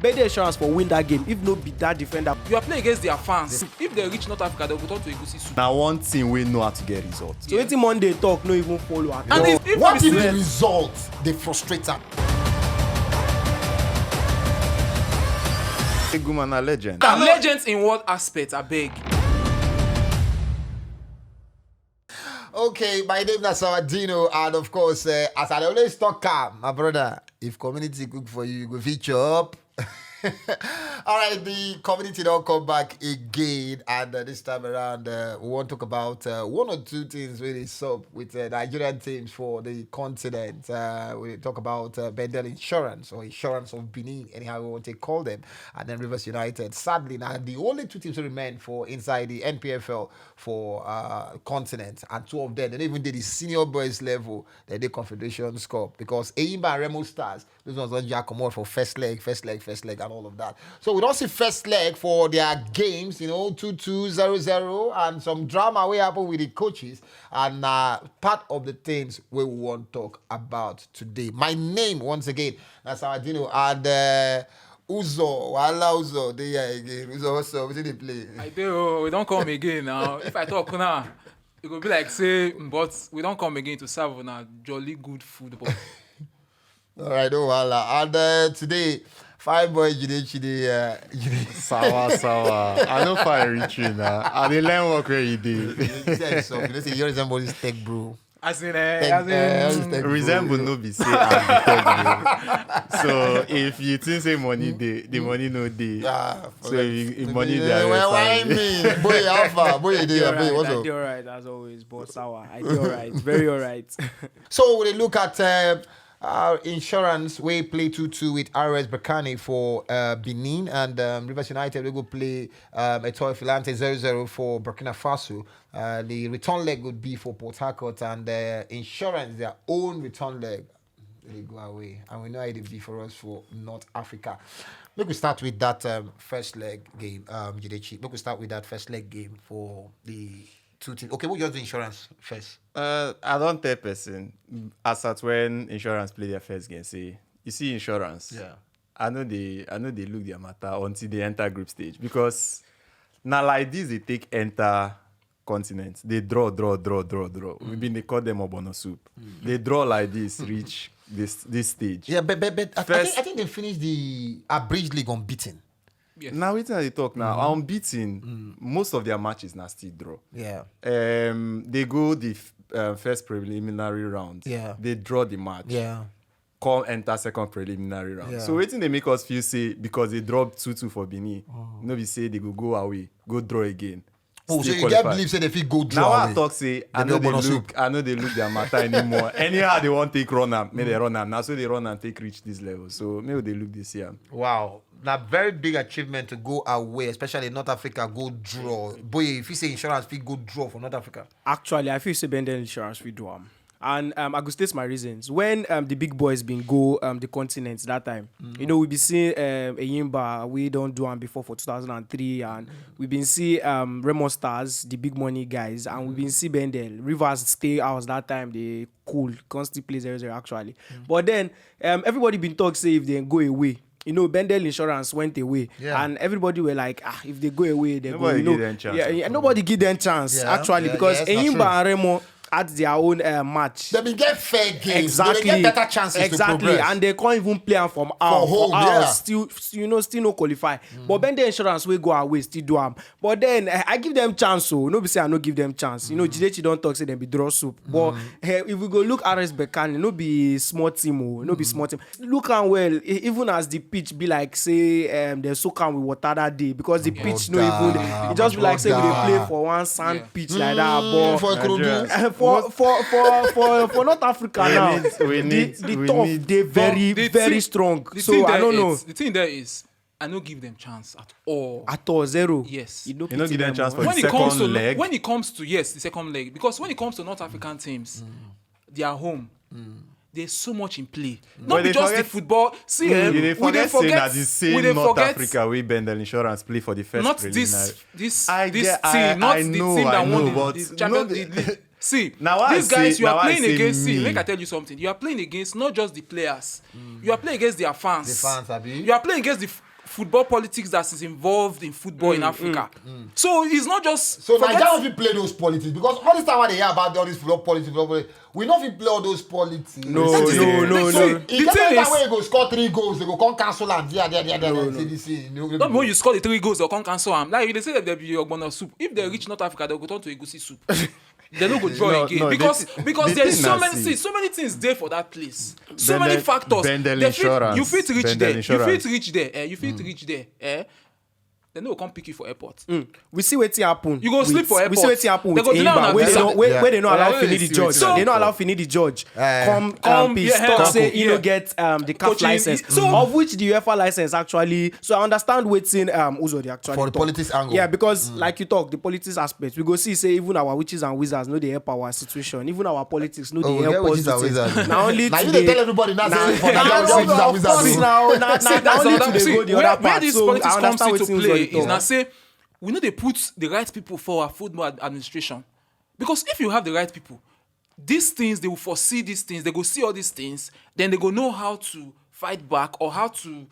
Bendel Insurance for win that game. If no be that defender, you are playing against their fans. If they reach North Africa, they will turn to Egusi soup. Now one team we know how to get results. So wetin Monday talk no even follow at all. And if What if the result they frustrate them? Eguman a legend. And legends in what aspect? I beg. Okay, my name is Sawadinho, and of course, as I always talk, my brother, if community cook for you, you go feature up. All right, the community don't come back again, and this time around, we want to talk about one or two things really up with Nigerian teams for the continent. We talk about Bendel Insurance or Insurance of Benin, anyhow we want to call them, and then Rivers United. Sadly, now the only two teams who remain for inside the NPFL for continent, and two of them, they even did the senior boys level, they did Confederations Cup, because Eimba and Remo Stars, those ones don't jack come out for first leg, and all of that. So we don't see first leg for their games, 2-2, 0-0, and some drama will happen with the coaches. And part of the things we want to talk about today. My name, once again, that's Sawadinho, and Uzo, they are again. Uzo, also, we see the play. I do. We don't come again now. If I talk now, it will be like say, but we don't come again to serve on a jolly good football. All right, and today, fine boy, Odigie, Sawa. I know fire reach you now. I didn't learn what you did. You resemble this tech bro. As in, Resemble no be say I'm the So if you think say money day, the money no day. So if money day, why me? Boy, alpha, boy, I do alright as always, but sour. I do alright, very alright. So we look at our insurance, we play 2-2 with RS Berkane for Benin, and Rivers United we go play Etoile Filante 0-0 for Burkina Faso. The return leg would be for Port Harcourt, and insurance their own return leg. They go away, and we know how it be for us for North Africa. Look, we start with that first leg game, Odigie. Look, we start with that first leg game for the two teams. Okay, we'll just do insurance first. I don't tell person as at when insurance play their first game. Say you see insurance. Yeah. I know they look their matter until they enter group stage, because now like this they take enter continent. They draw. We've been they call them obono soup. They draw like this, reach this stage. Yeah, but I think they finished the abridged league unbeaten. Yes. Now we they talk now. Unbeaten. Most of their matches now still draw. Yeah. They go the first preliminary round. Yeah. They draw the match. Yeah. Come enter second preliminary round. Yeah. So waiting they make us feel say because they dropped 2-2 for Benin. Nobody say they go away, go draw again. Oh, so still you get qualify. believe say they fit go draw Now I away. talk say I know they look their matter anymore. Anyhow they want take run am, maybe they run am. Now so they run and take reach this level. So maybe they look this year. Wow. Now very big achievement to go away, especially in North Africa, go draw. Boy, if you say insurance fit go draw for North Africa. Actually, I feel say Bendel Insurance we do and I go state my reasons. When the big boys been go the continent that time, we be seeing Eimba, we don't do before for 2003, and we been see Remo Stars, the big money guys, and we been see Bendel Rivers stay out that time. They cool, constantly play 0-0 actually. But then everybody been talk say if they go away. Bendel Insurance went away, and everybody were like, if they go away, they nobody go. Give them chance. Nobody give them chance actually, because Eimba and Remo at their own match. They get fair games. Exactly. They get better chances to progress. And they can't even play from home. Still no qualify. But Bendel Insurance will go away, still do them. But then I give them chance, so nobody say I no give them chance. Jidechi don't talk, say them be draw soup. But if we go look RS Berkane, no be small team, no be small team. Look and well, even as the pitch be like say they so calm with water that day, because the pitch no even it just be like say we dey play for one sand pitch like that. But for North Africa now, the top they very strong. So I don't know. The thing there is, I don't give them chance at all. At all, zero. Yes. You don't give them chance for when the it comes to second leg. When it comes to the second leg, because when it comes to North African teams, they are home. There's so much in play. Not be just the football. See, they forget saying that the same North forget, Africa we Bendel Insurance play for the first not preliminary. this team, not the team that won the Champions League. See, now these guys, you are playing against. Me. See, make I tell you something. You are playing against not just the players. You are playing against their fans. The fans, Abi. You are playing against football politics that is involved in football in Africa. So it's not just. So Nigeria will play those politics because all this time when they hear about all this football politics, we not fit play all those politics. No. If The thing that way is, you go score 3 goals, they go come cancel and not when you score the 3 goals, they'll come cancel them. Like they say that there be Ogbono soup. If they reach North Africa, they'll go turn to Egusi soup. They don't go draw again because there's so many things there for that place. So many factors. Bendel Insurance. You fit reach Bendel there. Insurance. You fit reach there. They no come pick you for airport. We see wetin happen. You go sleep for airport. We see wetin happen They with go delay on Imba. a visa. Where they no allow Yeah, finish the see judge. wetin They no happen. allow finish the judge. Come yeah, talk say you yeah. no get the CAF Coaching. license. So- of which the UEFA license actually. So I understand wetin Uzo they actually for the talk. politics angle. Yeah, because like you talk, the politics aspect, we go see say even our witches and wizards know they help our situation. Even our politics know we they get help us. witches and do things. wizards. Now only Now you today. dey tell everybody now say for Now, Nigeria witches and of wizards. course, o. now only today See, go the where other part. this So politics I comes understand into wetin play Uzo dey is now talk. say we know they put the right people for our football administration, because if you have the right people, these things they will foresee these things, they go see all these things, then they go know how to fight back or how to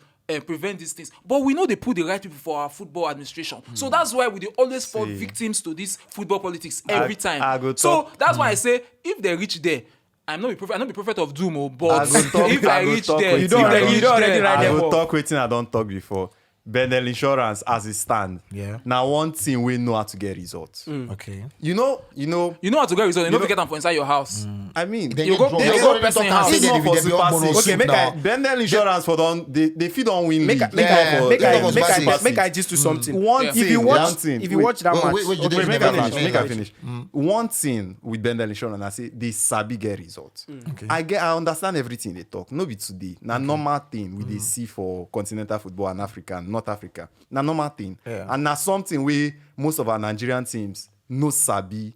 prevent these things. But we know they put the right people for our football administration, so that's why we dey always fall victims to this football politics every time. I go So talk- that's why I say if they reach there. I'm not a prophet of doom, but I go talk- if I I go reach talk there, with You don't I already- don't- you don't already write I them go up. talk wetin I don talk before. Bendel Insurance as it stand. Yeah. Now one thing we know how to get results. Okay. You know. you know how to get results. You know to get them for inside your house. I mean, Then You go- drop- you they go already person talk house. and say it's they not dey- for they be super Ogbono six. Okay, soup make now. I- Bendel Insurance for don they fit don win league. Make I just do something. One Yeah. thing. If you one watch, thing. if you watch that match, wait, you Okay, didn't make never I finish, finish. One thing with Bendel Insurance, I say they sabi get results. I understand everything they talk. No be today. Na normal thing we dey see for continental football and Africa and North Africa. Na normal thing. Yeah. And na something we most of our Nigerian teams no sabi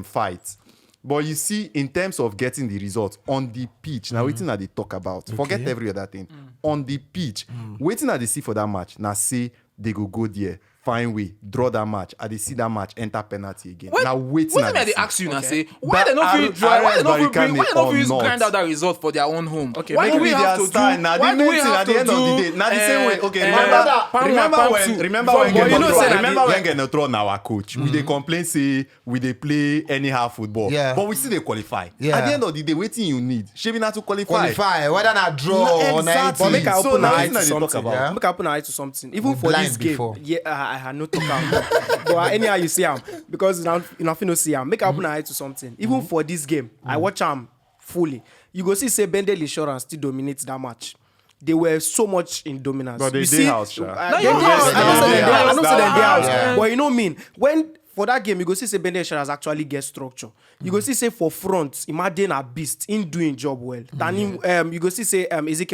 fight. But you see, in terms of getting the results on the pitch, now waiting that they talk about. Forget every other thing. On the pitch, waiting that they see for that match. Now say they go there, find way, draw that match. And they see that match, enter penalty again. Now waiting. What they ask you now say why But they not feel try, why they not feel bring, why they not or feel use not? grind out that result for their own home? Okay, Why make do it we be have their to style. do? Now, the Why do main we thing have at the to end of the do? day, now the same way. Okay, remember But when you know say remember that when Genotron our coach, we dey complain say we dey play anyhow football, Yeah. but we still dey qualify. Yeah. At the end of the day, wetin you need, shebi na to qualify. Whether na draw or na Exactly. but make I So open now my eye wetin to I dey talk something. about? Yeah. Make I open my eye to something. Even We for blind this game, before. yeah, I had no talk am. But anyhow you see am, because now you no see am. Make I open my eye to something. Even for this game, I watch am fully. You go see say Bendel Insurance still dominates that match. They were so much in dominance. But they You dey see, house, sha. they your dey house, house. na I don't say your they dey house, house. I don't say that they dey house. house. Yeah. But you know what I mean? When for that game, you go see say Bendel Insurance actually get structure. You go see say for front, Imade na beast in doing job well. Tanim, you go see say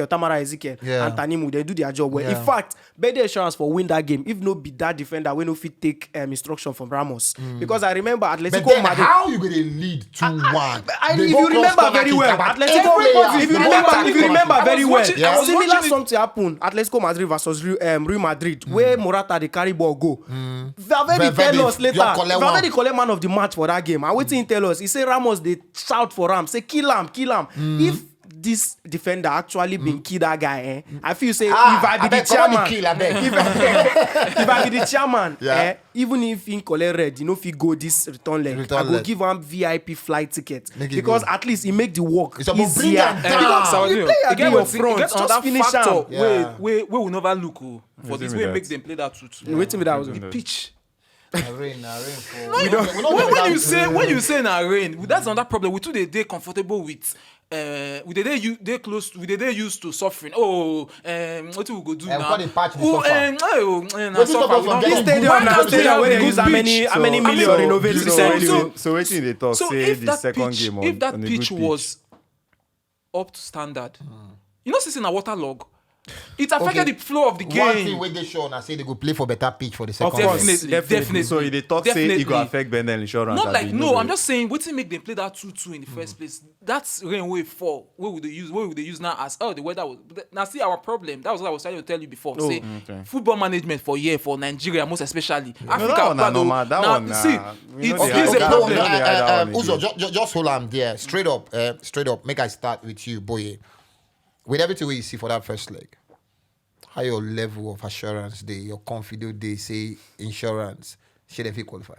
Tamara Ezekiel Yeah. and Tanimu, they do their job well. Yeah. In fact, Bendel Insurance for win that game, if no be that defender, we no fit take instruction from Ramos. Because I remember But Atletico then Madrid. how you gonna lead 2-1? If you remember very well, Atletico. If you remember very well, watching- I was similar watching it- something happen. Atletico Madrid versus Real Madrid, where Morata the carry ball go. Valverde tell us later. Valverde collect man of the match for that game. And wetin he tell us? He say Ramos they shout for Ram, say kill him. If this defender actually been kill that guy, I feel say if I be the chairman, if I be the chairman, Yeah. even if he collect red, you know, if he go this return leg, Return I go leg. give him VIP flight ticket Make it because good. at least he make the work It's about bring easier. am down. Because Sawadinho, player you dey your front, get just another finish factor am. Yeah. where we never look for this me way that. make them play that 2-2. Wetin be that? Yeah. Pitch. Rain for. When you say na rain, that's another problem. We too dey comfortable with. We dey close. We dey used to suffering. What we go do we now? call it patch, we Oh, suffer. na suffer. We from don't getting go- stadium Why now, can't we stadium have where a they good use how many- pitch? how many million So- renovate so- recently? So wetin they talk So say if the that second pitch, game on if that on a pitch good was up to standard, you know, since in a waterlog, it affected the flow of the One thing game. where they show and say they go play for better pitch for the second course. leg. Definitely. So they talk say it Definitely. go affect Bendel Insurance. Not like abi, no, I'm go- just saying wetin make them play that 2-2 in the first place. That's rain way fall. Where would they use now as the weather was now see our problem. That was what I was trying to tell you before. Say okay. football management for Nigeria most especially. that one na normal. That one na- see we know it they is hide a that problem. one. They hide that one Uzo, just hold on there. Straight up. Make I start with you, boy. With everything we see for that first leg, how your level of assurance day, your confidence day, say insurance, should they qualify?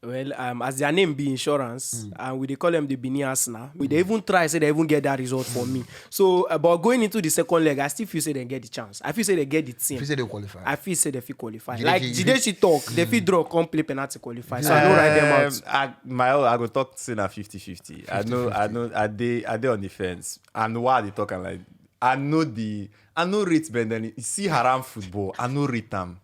Well, as their name be insurance, and we they call them the Bini Arsenal. We they even try say they even get that result for me. So, but going into the second leg, I still feel say they get the chance. I feel say they get the team. If you say they qualify, I feel say they feel qualify. Jidechi- Like Jidechi talk, they feel draw, come play penalty qualify. So I don't write them out. I go talk say na 50-50. I know I dey on the fence. And why they talking like I know rate Bendel. You see haram football. I know rate them.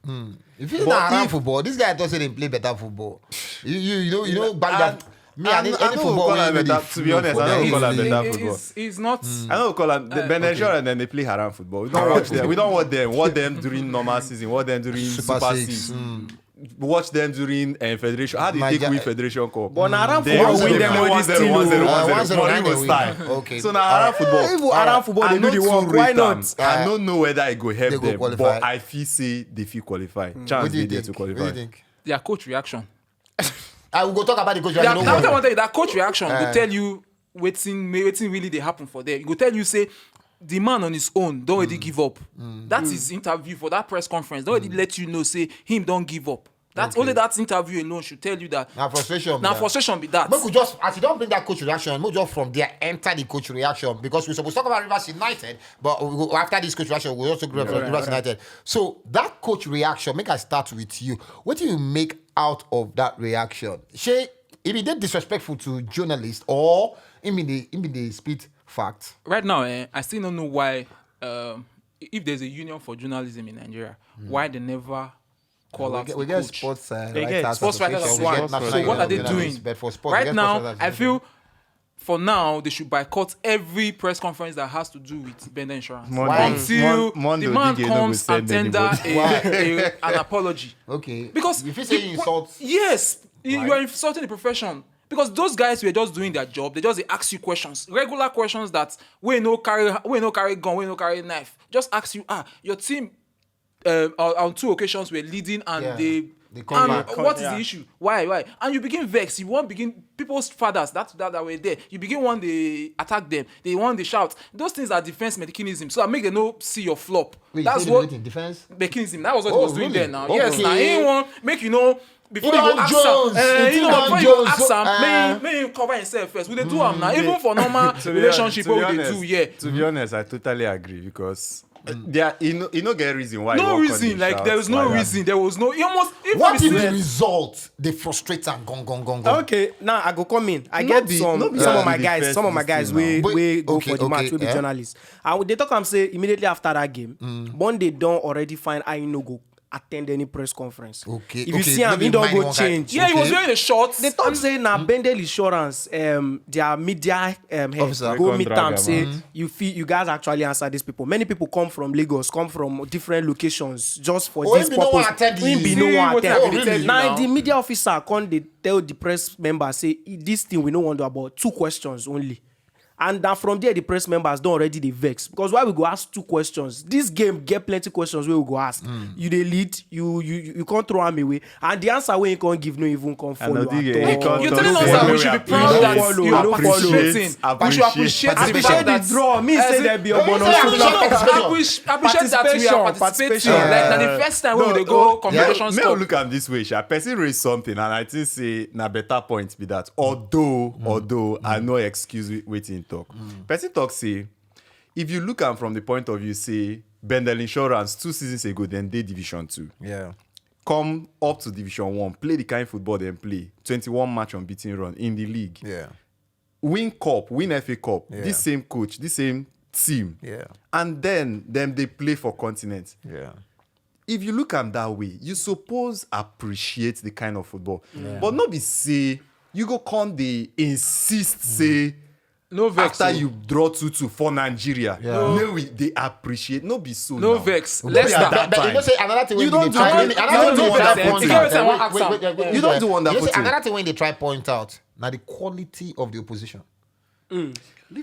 if it's not around football, this guy doesn't say they play better football. You know back that. Me, I know any we football call we am really better- to be honest, I know we call am better football. It's not. I know we call them Bendel Insurance and then they play haram football. We don't watch them. We don't watch them during normal season. Watch them during Super Super Six. 6. Watch them during Federation. How they take win Federation Cup? But now around They football, always win them all this team. 1-0, Mourinho Mourinho style. Okay. So now around football. Even around football, they do the work. Why not? I don't know whether it go help They go them, qualify. but I feel say they feel qualify. What Chance do you they there think? to What do qualify. you think? Their coach reaction. I will go talk about the coach. That, Don't that's what I worry. want to tell you. That coach reaction will tell you waiting really they happen for them. He will tell you say the man on his own don't already give up. That's his interview for that press conference. Don't already let you know say him don't give up. That's only that interview alone should tell you that. Now frustration. Now frustration be that. But we just as you don't bring that coach reaction, we just from there enter the coach reaction because we're supposed to talk about Rivers United, but we go, after this coach reaction, we'll also go from Rivers United. So that coach reaction, make I start with you. What do you make out of that reaction? Shay, if he did disrespectful to journalists or in the spit fact. Right now, I still don't know why. If there's a union for journalism in Nigeria, why they never call out We the get coach. sports They get Sports writers as one. So what are they doing? But for sports, we Right get now, sports writers. I feel for now they should boycott every press conference that has to do with Bendel Insurance until Monday the man Odigie no go comes and send tender anybody. an apology. Okay. Because if you say you insult, yes, you are insulting the profession. Because those guys were just doing their job. They just ask you questions, regular questions that we no carry gun, we no carry knife. Just ask you, your team on 2 occasions were leading and Yeah. they come and back. what is the issue? Why? And you begin vex. You want begin people's fathers that were there. You begin want they attack them. They want they shout. Those things are defense mechanism. So I make them no see your flop. wait, That's you say what in defense. mechanism. That was what Oh, he was doing really? there now. Okay. Yes, now anyone make you know before you Ivan go ask Jones, before Ivan you go Jones, ask am, may you cover himself first. We dey do am now. Even for normal relationship, To be what we dey honest- do, yeah. To be honest, I totally agree because you no get reason why. No you wan come reason, dey like shout there was no like that. reason. There was no. He almost. What if if the result they frustrate and gong? Okay, now I go come in. I No get be- some no be some how of my you guys, defend some of my this guys thing we now. we go Okay, for the match, okay, we be yeah. journalists. And they talk am say immediately after that game, Monday don already find I no go attend any press conference. Okay, If you okay, see am, maybe he don mind go one guy. change. yeah, he was Okay. wearing the shorts. They talk say na Bendel Insurance, their media head Officer. go They meet come drag am am, say you guys actually answer these people. Many people come from Lagos, come from different locations just for Oh, this him be no one purpose. attend Him be the- no See one what attend. I be telling you Now now. the media officer come they tell the press member say this thing we no want to about 2 questions only. And then from there, the press members don't already dey vex because why we go ask 2 questions? This game get plenty questions where we go ask. You dey lead, you can't throw them away, and the answer where you can't give no even come follow. Odigie, at all. he can't You're talk telling us say that we we should be appreciate- proud that follow, you are no follow. participating. We should appreciate the Appreciate fact the that draw. Me say there be a bonus. appreciate that we are participating. Participation. Like na the first time when we dey go Confederations May I Cup. look am this way, sha. Person raise something, and I think say na better point be that. Although I no excuse waiting talk. Person talk say if you look am from the point of view, say Bendel Insurance 2 seasons ago, then they Division 2. Yeah. Come up to Division 1, play the kind of football they play. 21 match unbeaten run in the league. Yeah. Win cup, win FA Cup. Yeah. This same coach, this same team. Yeah. And then them they play for continent. Yeah. If you look at that way, you suppose appreciate the kind of football. But not be say, you go come they insist say, No vex. after you draw 2-2 for Nigeria, Yeah. no, they appreciate. No be so No now. vex. But Let's at start. that But you time. know, say another thing when You they don't do try. that. Another You thing don't do when they try that. point You get what I out. want ask am. You don't do wonderful You know, say thing. another thing when they try point out. Now the quality of the opposition. Now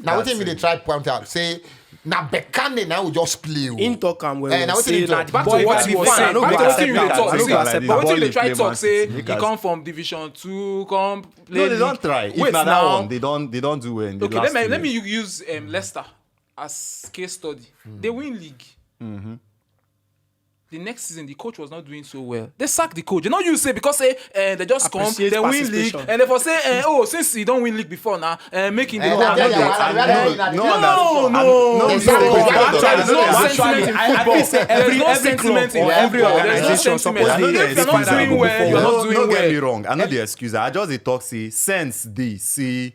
that what thing they try point out? Say now Bekane now will just play. In talk am well. now well, what say you na talk? the Back to boy what wey you be were fan, I saying. no Back go to what accept you that. were I talking. no go Like accept the But that. ball wetin they is try play talk Man say City. he Make us- come from Division 2, come play No, they league. don't try. If Wait not that now. one, they don't do well in the Okay, last let 2 me years. use Leicester as case study. They win league. the next season the coach was not doing so well. They sack the coach. You know, you say because they just come, Appreciate they win league, participation. and they for say, oh, since he don't win league before now, making the No, every organization supposed If you're not doing well, you're not doing No, get me well. wrong. I know the excuse. I just dey talk say sense dey see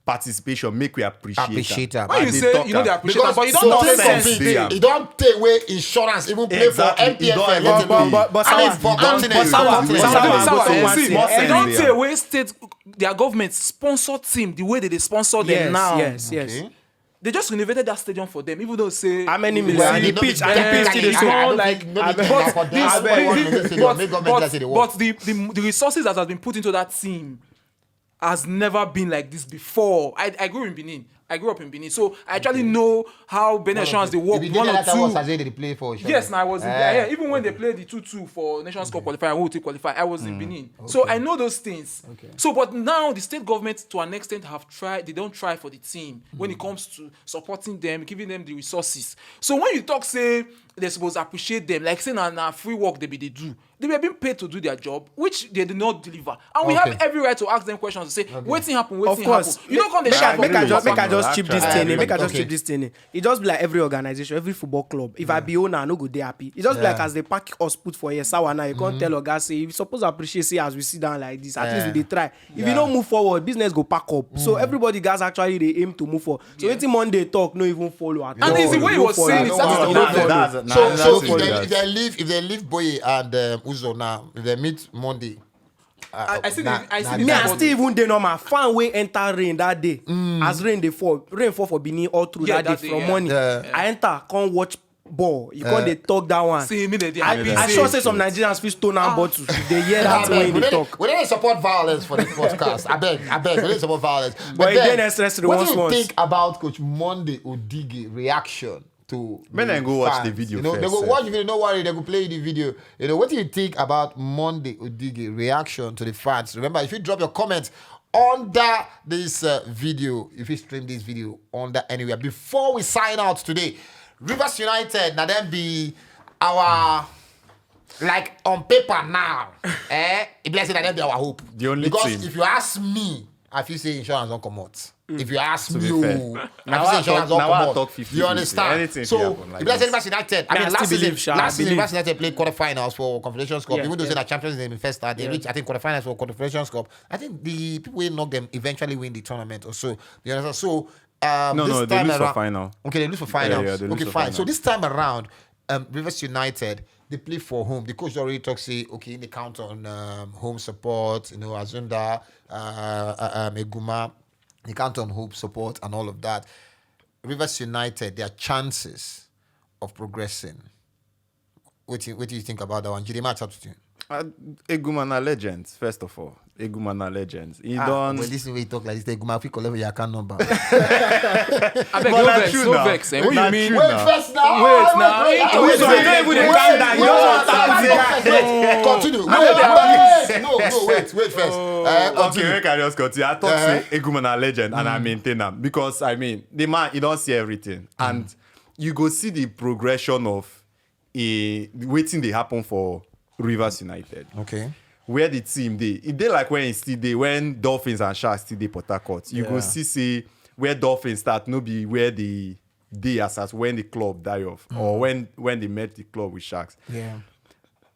participation make we appreciate am. When you I dey say talk you know they am. appreciate am, but you so don't take sense sense. dey am. He don't take away insurance, even play Exactly. for He don't NPFL. even let him play. be. but I mean, Sawa, for he don't continents. play. See, More they sense don't dey take am. away state their government sponsor team the way they sponsor them now. Yes. Okay. They just renovated that stadium for them, even though say How many they million? say- The pitch, and the pitch still is small. The resources that has been put into that team has never been like this before. I grew in Benin. I grew up in Benin, so I actually know how Bendel Insurance they work. One or two. They play for. Yes, now I was in there. Yeah, even when they played the 2-2 for Nations Cup qualifier, and we qualify, I was in Benin. So I know those things. Okay. So, but now the state government, to an extent, have tried. They don't try for the team when it comes to supporting them, giving them the resources. So when you talk, say they're supposed to appreciate them, like saying na free work they do. They were being paid to do their job, which they did not deliver, and we have every right to ask them questions to say, "Waiting happen, Of course. happen." You don't come the Make shout. I just chip this Actually, thing. Make I just okay. chip this thing. It just be like every organization, every football club. If I be owner, I no go dey happy. It just be like as they pack us put for here, Sawana, you can't tell Oga say you suppose appreciate say as we sit down like this. At least we dey try. If you don't move forward, business go pack up. So everybody guys actually they aim to move forward. So wetin Monday talk, no even follow at all. And it's the way he was saying it, that is the whole So That's if they leave Boye and Uzo now, if they meet Monday. I see the Me I still even dey normal fan wey enter rain that day. As rain fall for Benin all through Yeah, that day that day, from yeah. morning. Yeah. I enter, come watch ball. You can't dey talk that one. See me the I sure say some Nigerians fit stone am bottles if they hear that thing when they talk. We don't support violence for this podcast. I beg. We don't support violence. But it then, dey necessary what once do you once. think about Coach Monday Odigie reaction to Men the then go watch fans? the video You know, they first, go sef. watch the video. No worry, they go play the video. You know, what do you think about Monday Odigie reaction to the fans? Remember, if you drop your comments under this video, if you stream this video under anywhere, before we sign out today, Rivers United, now then be our like on paper now. It blessed that be our hope. The only because team. if you ask me, I feel say insurance don't come out. If you ask To me, be fair. I feel say insurance don't Now come I out. talk 50-50. You understand? Anything So fit happen like if blessed this. Rivers United, I still believe, Sha, I last season believe. Rivers United played quarterfinals for Confederations Cup. Yeah, Even though yeah. say that champions in the first start, they reached I think quarterfinals for Confederations Cup. I think the people who knock them eventually win the tournament or so. You understand? So No, they lose for final. Okay, they lose for final. Yeah, they lose Okay, for fine. final. So this time around, Rivers United, they play for home. The coach already talks, say, okay, they count on home support, you know, Azunda, Eguma, they count on home support and all of that. Rivers United, their chances of progressing. What do you think about that one? Jidema, it's up to you. Egumana legends, first of all. Egumana legends. He Well, done. this is the way you talk like this. The Eguma, if you collect your account number. I beg, But no na vex, true no now. vex. What Na you mean? true Wait, now. first now. Wait, now. Wait, so you don't even dey calm down. You don't want Continue. Wait first. Okay, Continue. make I just continue. I thought say Egumana legend and I maintain him because I mean the man he don't see everything and you go see the progression of waiting they happen for Rivers United. Okay. Where the team they it dey like when it's still dey when Dolphins and Sharks still dey Port Harcourt. You go see say where Dolphins start no be where the day as when the club die off or when they met the club with Sharks. Yeah.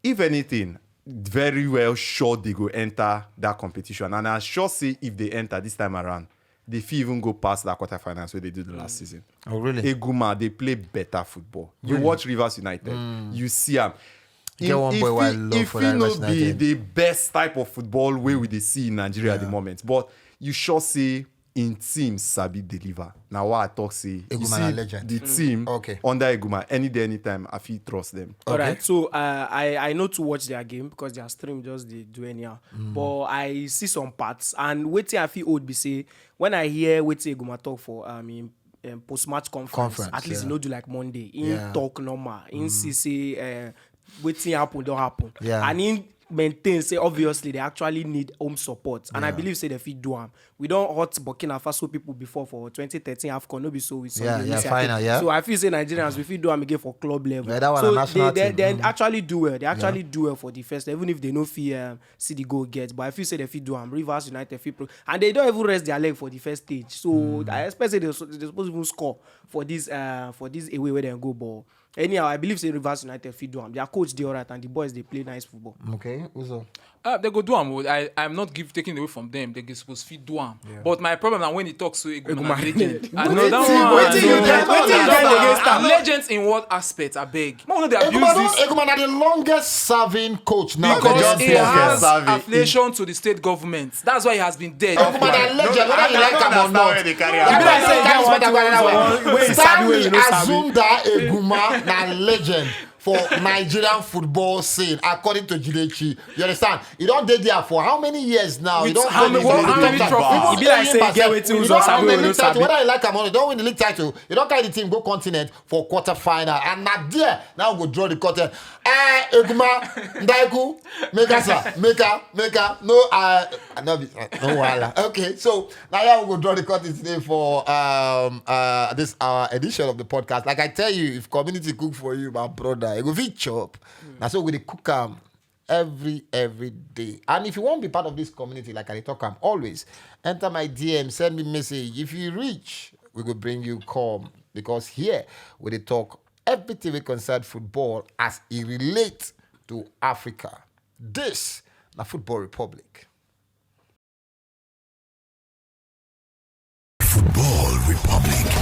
If anything, very well sure they go enter that competition. And I'm sure say if they enter this time around, they fit even go past that quarterfinals where they did the last season. Oh, really? Eguma, they play better football. You watch Rivers United, you see them. Get one boy who I love for that Rivers If be United. the best type of football way we they see in Nigeria at the moment, but you sure see in teams sabi deliver. Now what I talk say, you Eguma see na legend. the team Okay. under Eguma any day, anytime, I feel trust them. All right, so I know to watch their game because their stream just they do anyhow. But I see some parts and wetin I feel old be say when I hear wetin Eguma talk for in post-match conference at least yeah. you know do like Monday in Yeah. talk normal in see say wetin happen don't happen Yeah. and in maintain, say obviously they actually need home support, and I believe say they fit do am. We don't hurt Burkina Faso people before for 2013 AFCON, no be so with final, yeah. So I feel say Nigerians we fit do am again for club level. Yeah, that one so a national they team. actually do well. They actually do well for the first, even if they no feel see the goal get. But I feel say they fit do am. Rivers United fit and they don't even rest their leg for the first stage. So I expect say they're supposed to even score for this away where they go ball. Anyhow, I believe say Rivers United fit do am. Their coach dey alright and the boys they play nice football. Okay, Uzo. They go do am. I'm not taking away from them. They supposed to do am. But my problem now when he talks to Eguma legend. I know that one. Legends in what aspect? I beg. No, they abuse this. Eguma na the longest serving coach now. Because he has affiliation to the state government. That's why he has been dead. Eguma na legend, whether you like him or not. Azunda Eguma na legend for Nigerian football scene, according to Jidechi. You understand? You don't date there for how many years now? You don't how many trophies? It be like say get wetin Uzo sabi we no sabi. Whether you like am or not, you don't win the league title. You don't carry the team go continent for quarter final, and not there now we go draw the quarter. Eguma Ndaiku, Meka, no wala. Okay, so now yeah, we go draw the curtain today for this edition of the podcast. Like I tell you, if community cook for you, my brother, you go fit chop. That's why we cook every day. And if you want to be part of this community, like I talk, always enter my DM, send me message. If you reach, we will bring you come, because here we talk everything we concern football as it relates to Africa. This na Football Republic. Football Republic.